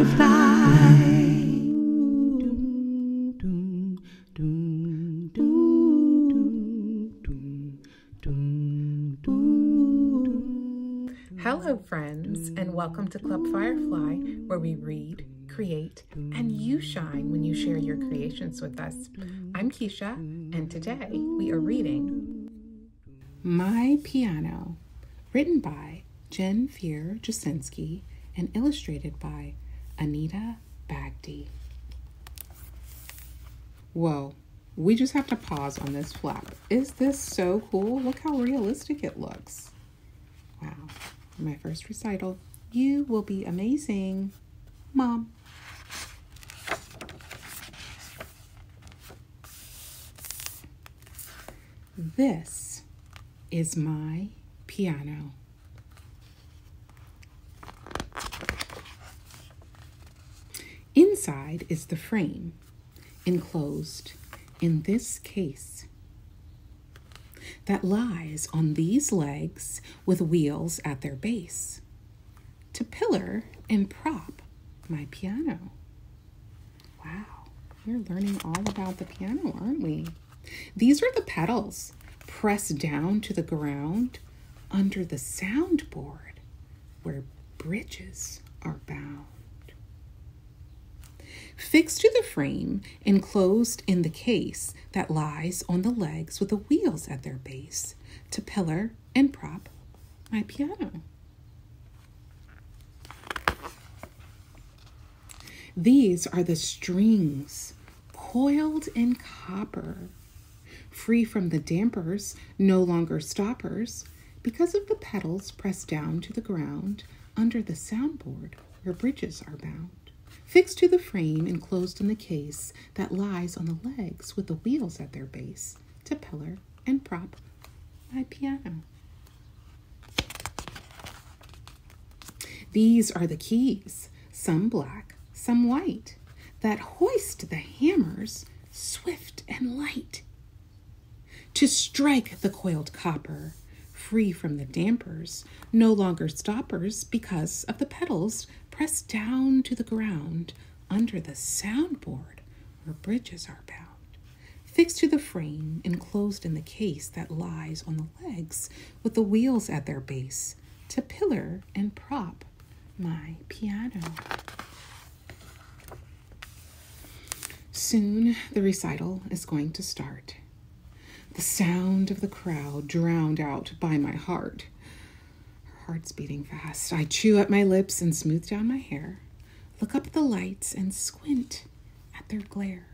Firefly. Hello, friends, and welcome to Club Firefly, where we read, create, and you shine when you share your creations with us. I'm Keisha, and today we are reading My Piano, written by Jen Fier Jasinski and illustrated by Anita Bagdi. Whoa, we just have to pause on this flap. Is this so cool? Look how realistic it looks. Wow. My first recital. You will be amazing, Mom. This is my piano. Inside is the frame, enclosed in this case that lies on these legs with wheels at their base to pillar and prop my piano. Wow, we're learning all about the piano, aren't we? These are the pedals pressed down to the ground under the soundboard where bridges are bound. Fixed to the frame, enclosed in the case that lies on the legs with the wheels at their base to pillar and prop my piano. These are the strings, coiled in copper, free from the dampers, no longer stoppers, because of the pedals pressed down to the ground under the soundboard where bridges are bound. Fixed to the frame, enclosed in the case that lies on the legs with the wheels at their base to pillar and prop my piano. These are the keys, some black, some white, that hoist the hammers swift and light to strike the coiled copper, free from the dampers, no longer stoppers because of the pedals pressed down to the ground under the soundboard where bridges are bound. Fixed to the frame, enclosed in the case that lies on the legs with the wheels at their base to pillar and prop my piano. Soon the recital is going to start. The sound of the crowd drowned out by my heart. Her heart's beating fast. I chew at my lips and smooth down my hair, look up at the lights and squint at their glare.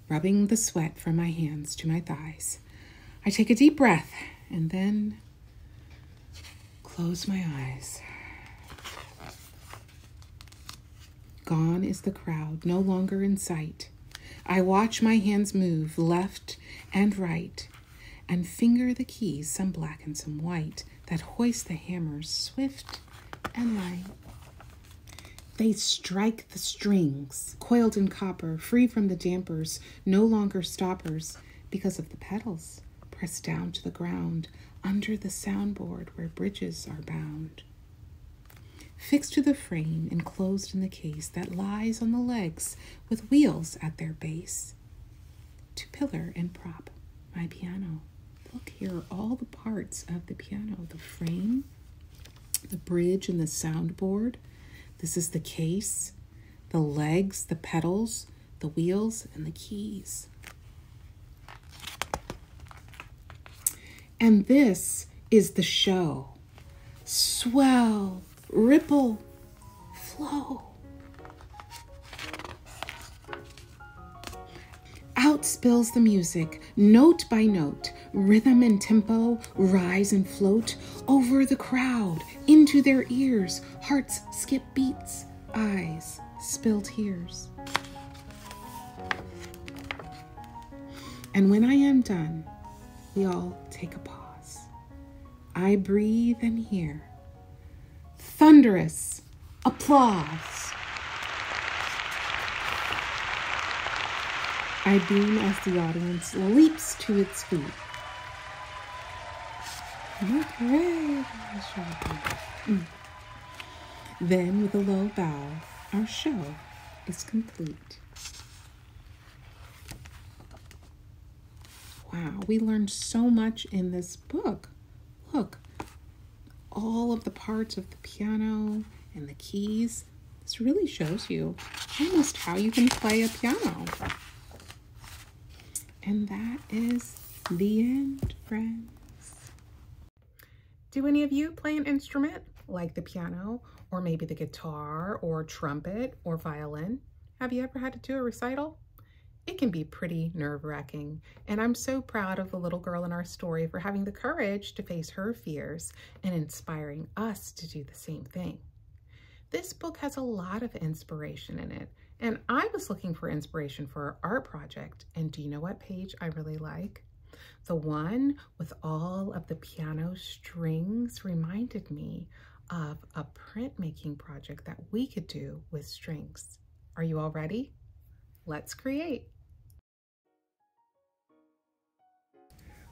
Rubbing the sweat from my hands to my thighs, I take a deep breath and then close my eyes. Gone is the crowd, no longer in sight. I watch my hands move left and right and finger the keys, some black and some white, that hoist the hammers swift and light. They strike the strings, coiled in copper, free from the dampers, no longer stoppers, because of the pedals pressed down to the ground under the soundboard where bridges are bound. Fixed to the frame, enclosed in the case that lies on the legs with wheels at their base to pillar and prop my piano. Look, here are all the parts of the piano: the frame, the bridge, and the soundboard. This is the case, the legs, the pedals, the wheels, and the keys. And this is the show. Swell, ripple, flow. Out spills the music, note by note, rhythm and tempo rise and float over the crowd, into their ears. Hearts skip beats, eyes spill tears. And when I am done, we all take a pause. I breathe and hear thunderous applause. I beam as the audience leaps to its feet. Then, with a low bow, our show is complete. Wow, we learned so much in this book. Look, all of the parts of the piano and the keys. This really shows you almost how you can play a piano. And that is the end, friends. Do any of you play an instrument like the piano, or maybe the guitar or trumpet or violin? Have you ever had to do a recital? It can be pretty nerve-wracking, and I'm so proud of the little girl in our story for having the courage to face her fears and inspiring us to do the same thing. This book has a lot of inspiration in it, and I was looking for inspiration for our art project, and do you know what page I really like? The one with all of the piano strings reminded me of a printmaking project that we could do with strings. Are you all ready? Let's create.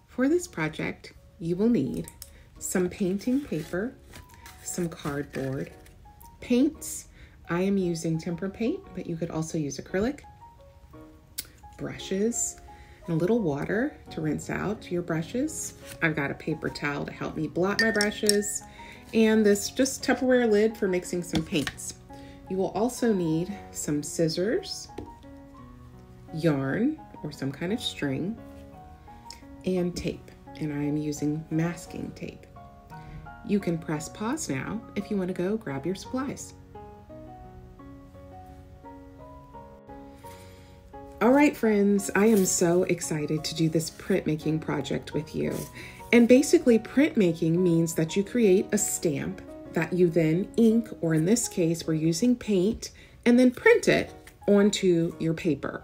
For this project, you will need some painting paper, some cardboard, paints. I am using tempera paint, but you could also use acrylic, brushes, and a little water to rinse out your brushes. I've got a paper towel to help me blot my brushes, and this just Tupperware lid for mixing some paints. You will also need some scissors, yarn or some kind of string, and tape, and I am using masking tape. You can press pause now if you want to go grab your supplies. All right, friends, I am so excited to do this printmaking project with you. And basically, printmaking means that you create a stamp that you then ink, or in this case, we're using paint, and then print it onto your paper.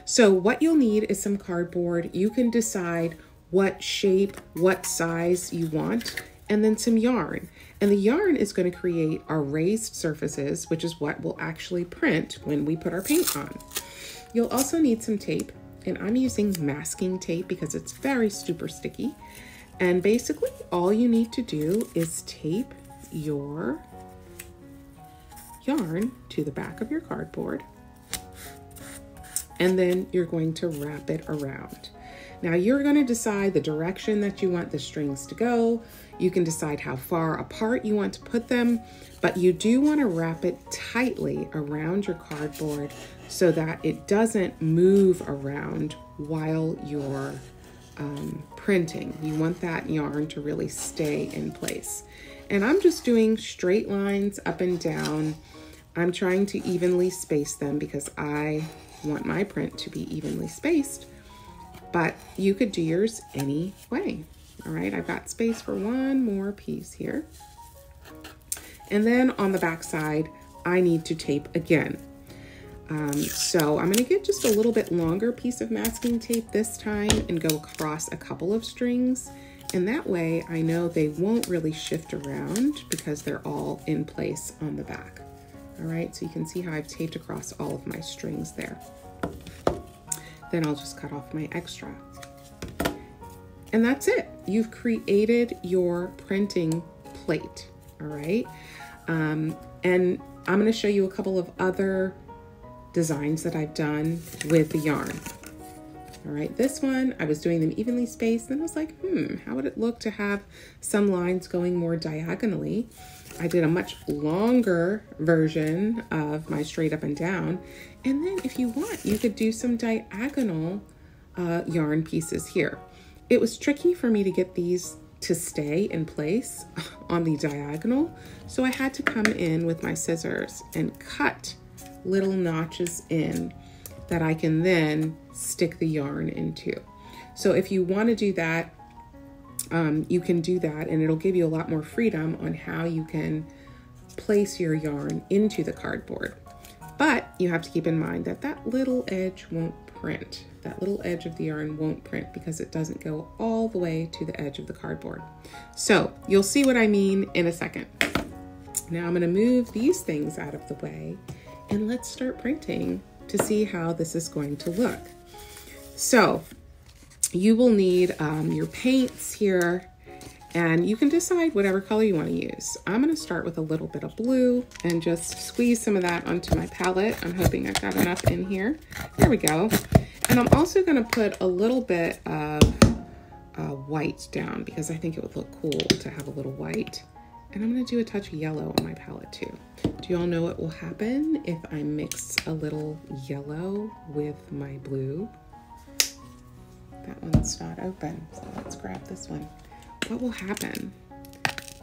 So what you'll need is some cardboard. You can decide what shape, what size you want, and then some yarn. And the yarn is going to create our raised surfaces, which is what we'll actually print when we put our paint on. You'll also need some tape, and I'm using masking tape because it's very super sticky. And basically all you need to do is tape your yarn to the back of your cardboard, and then you're going to wrap it around. Now you're going to decide the direction that you want the strings to go. You can decide how far apart you want to put them, but you do want to wrap it tightly around your cardboard so that it doesn't move around while you're printing. You want that yarn to really stay in place. And I'm just doing straight lines up and down. I'm trying to evenly space them because I want my print to be evenly spaced, but you could do yours any way. All right, I've got space for one more piece here. And then on the back side, I need to tape again. So I'm gonna get just a little bit longer piece of masking tape this time and go across a couple of strings. And that way I know they won't really shift around because they're all in place on the back. All right, so you can see how I've taped across all of my strings there. Then I'll just cut off my extra. And that's it. You've created your printing plate, all right? And I'm gonna show you a couple of other designs that I've done with the yarn. All right, this one, I was doing them evenly spaced, and I was like, how would it look to have some lines going more diagonally? I did a much longer version of my straight up and down. And then if you want, you could do some diagonal yarn pieces here. It was tricky for me to get these to stay in place on the diagonal, so I had to come in with my scissors and cut little notches in that I can then stick the yarn into. So if you want to do that, you can do that, and it'll give you a lot more freedom on how you can place your yarn into the cardboard. But you have to keep in mind that that little edge won't print. That little edge of the yarn won't print because it doesn't go all the way to the edge of the cardboard. So you'll see what I mean in a second. Now I'm going to move these things out of the way, and let's start printing to see how this is going to look. So you will need your paints here, And you can decide whatever color you want to use. I'm going to start with a little bit of blue and just squeeze some of that onto my palette. I'm hoping I've got enough in here. There we go. And I'm also going to put a little bit of white down because I think it would look cool to have a little white. And I'm going to do a touch of yellow on my palette too. Do you all know what will happen if I mix a little yellow with my blue? That one's not open, so let's grab this one. What will happen?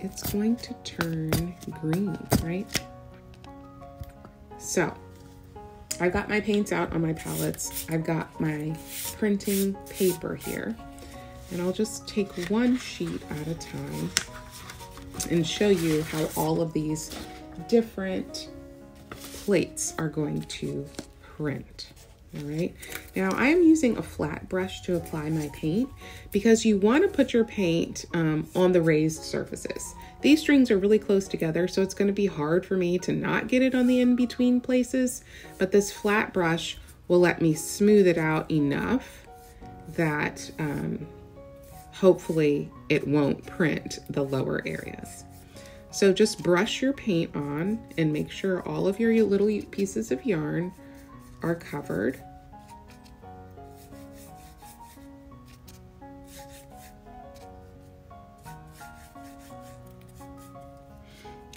It's going to turn green, right? So I've got my paints out on my palettes. I've got my printing paper here, and I'll just take one sheet at a time and show you how all of these different plates are going to print. All right, now I am using a flat brush to apply my paint because you want to put your paint on the raised surfaces. These strings are really close together, so it's going to be hard for me to not get it on the in-between places, but this flat brush will let me smooth it out enough that hopefully it won't print the lower areas. So just brush your paint on and make sure all of your little pieces of yarn are covered.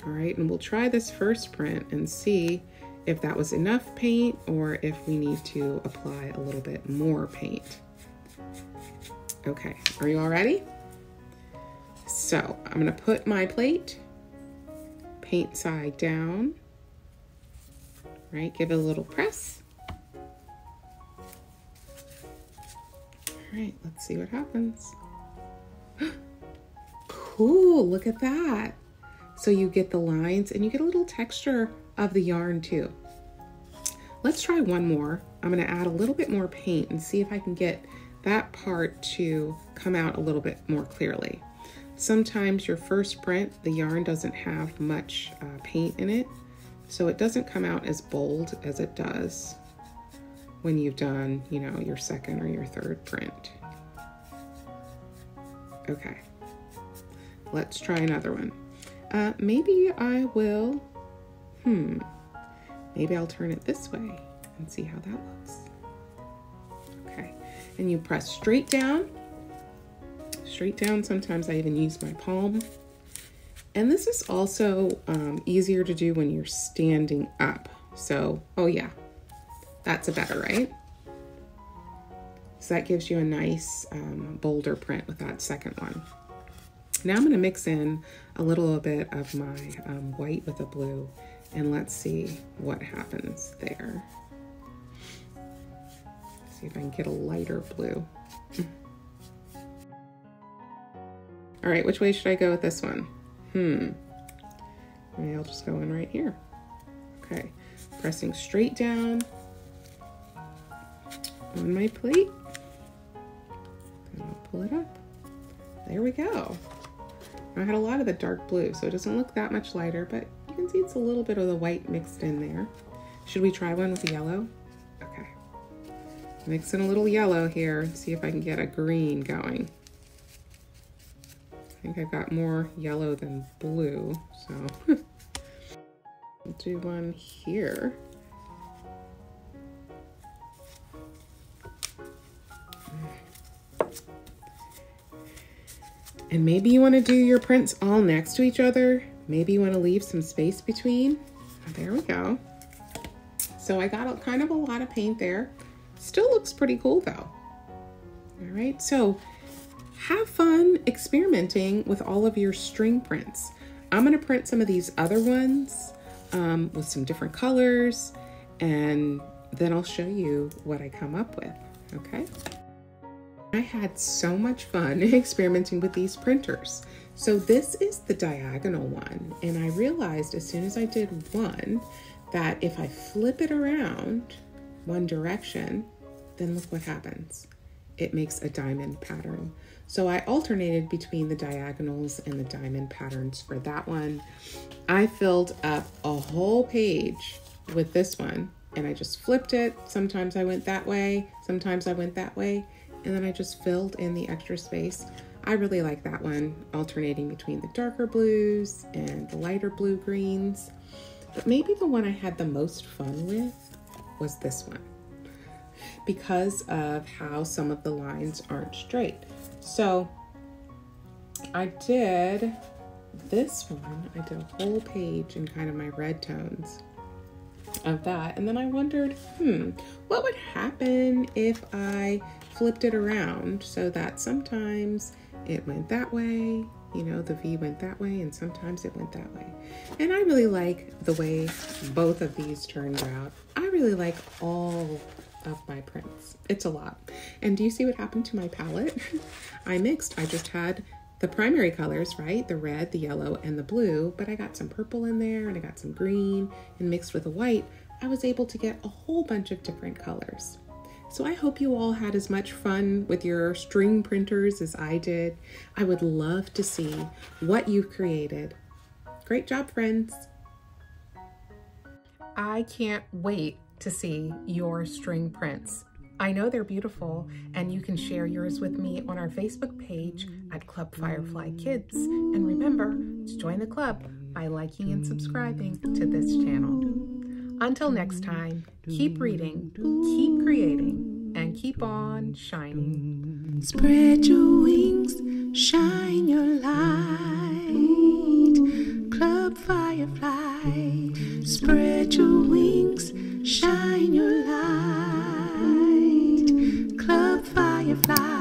All right, and we'll try this first print and see if that was enough paint or if we need to apply a little bit more paint. Okay, are you all ready? So I'm gonna put my plate, paint side down, right? Give it a little press. All right, let's see what happens. Cool, look at that. So you get the lines and you get a little texture of the yarn too. Let's try one more. I'm gonna add a little bit more paint and see if I can get that part to come out a little bit more clearly. Sometimes your first print, the yarn doesn't have much paint in it, so it doesn't come out as bold as it does when you've done, you know, your second or your third print. Okay, let's try another one. Maybe I will, maybe I'll turn it this way and see how that looks. Okay, and you press straight down. Sometimes I even use my palm. And this is also easier to do when you're standing up. So, oh yeah, that's a better, right? So that gives you a nice bolder print with that second one. Now I'm gonna mix in a little bit of my white with the blue, and let's see what happens there. See if I can get a lighter blue. All right, which way should I go with this one? Maybe I'll just go in right here. Okay, pressing straight down on my plate. And I'll pull it up. There we go. I had a lot of the dark blue, so it doesn't look that much lighter, but you can see it's a little bit of the white mixed in there. Should we try one with the yellow? Okay. Mix in a little yellow here and see if I can get a green going. I think I've got more yellow than blue, so I'll do one here. And maybe you want to do your prints all next to each other. Maybe you want to leave some space between. Oh, there we go. So I got kind of a lot of paint there. Still looks pretty cool though. All right, so have fun experimenting with all of your string prints. I'm gonna print some of these other ones with some different colors, and then I'll show you what I come up with, okay? I had so much fun experimenting with these printers. So this is the diagonal one, and I realized as soon as I did one that if I flip it around one direction, then look what happens. It makes a diamond pattern. So I alternated between the diagonals and the diamond patterns for that one. I filled up a whole page with this one, and I just flipped it. Sometimes I went that way, sometimes I went that way, and then I just filled in the extra space. I really like that one, alternating between the darker blues and the lighter blue greens. But maybe the one I had the most fun with was this one, because of how some of the lines aren't straight. So I did this one, I did a whole page in kind of my red tones of that. And then I wondered, what would happen if I flipped it around so that sometimes it went that way, you know, the V went that way, and sometimes it went that way. And I really like the way both of these turned out. I really like all of my prints. It's a lot. And do you see what happened to my palette? I mixed. I just had the primary colors, right? The red, the yellow, and the blue, but I got some purple in there and I got some green, and mixed with the white, I was able to get a whole bunch of different colors. So I hope you all had as much fun with your string printers as I did. I would love to see what you've created. Great job, friends. I can't wait to see your string prints. I know they're beautiful, and you can share yours with me on our Facebook page at Club Firefly Kids. And remember to join the club by liking and subscribing to this channel. Until next time, keep reading, keep creating, and keep on shining. Spread your wings, shine your light. Club Firefly. Spread your wings, shine your light. Club Firefly.